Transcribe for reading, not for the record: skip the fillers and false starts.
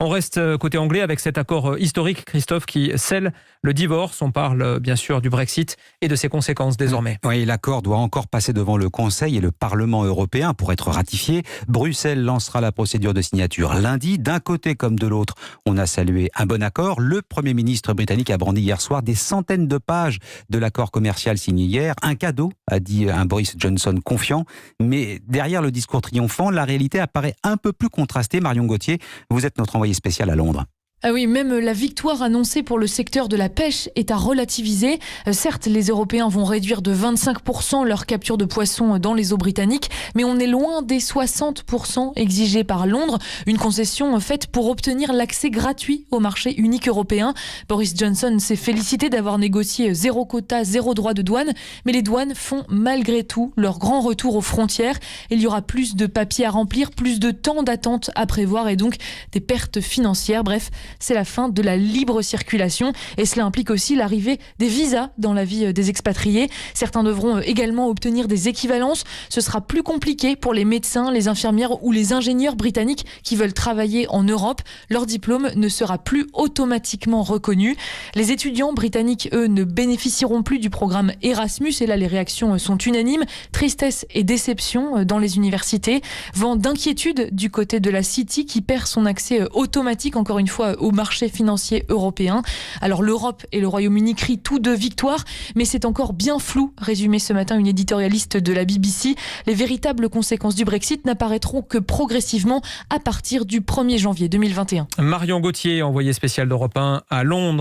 On reste côté anglais avec cet accord historique, Christophe, qui scelle le divorce. On parle bien sûr du Brexit et de ses conséquences désormais. Oui, l'accord doit encore passer devant le Conseil et le Parlement européen pour être ratifié. Bruxelles lancera la procédure de signature lundi. D'un côté comme de l'autre, on a salué un bon accord. Le Premier ministre britannique a brandi hier soir des centaines de pages de l'accord commercial signé hier. Un cadeau, a dit un Boris Johnson confiant. Mais derrière le discours triomphant, la réalité apparaît un peu plus contrastée. Marion Gauthier, vous êtes notre envoyé spécial à Londres. Ah oui, même la victoire annoncée pour le secteur de la pêche est à relativiser. Certes, les Européens vont réduire de 25% leur capture de poissons dans les eaux britanniques, mais on est loin des 60% exigés par Londres. Une concession faite pour obtenir l'accès gratuit au marché unique européen. Boris Johnson s'est félicité d'avoir négocié zéro quota, zéro droit de douane, mais les douanes font malgré tout leur grand retour aux frontières. Il y aura plus de papiers à remplir, plus de temps d'attente à prévoir et donc des pertes financières. Bref, c'est la fin de la libre circulation et cela implique aussi l'arrivée des visas dans la vie des expatriés. Certains devront également obtenir des équivalences. Ce sera plus compliqué pour les médecins, les infirmières ou les ingénieurs britanniques qui veulent travailler en Europe. Leur diplôme ne sera plus automatiquement reconnu. Les étudiants britanniques, eux, ne bénéficieront plus du programme Erasmus et là les réactions sont unanimes. Tristesse et déception dans les universités. Vent d'inquiétude du côté de la City qui perd son accès automatique, encore une fois, au marché financier européen. Alors l'Europe et le Royaume-Uni crient tous deux victoire, mais c'est encore bien flou, résumé ce matin une éditorialiste de la BBC. Les véritables conséquences du Brexit n'apparaîtront que progressivement à partir du 1er janvier 2021. Marion Gauthier, envoyée spéciale d'Europe 1 à Londres.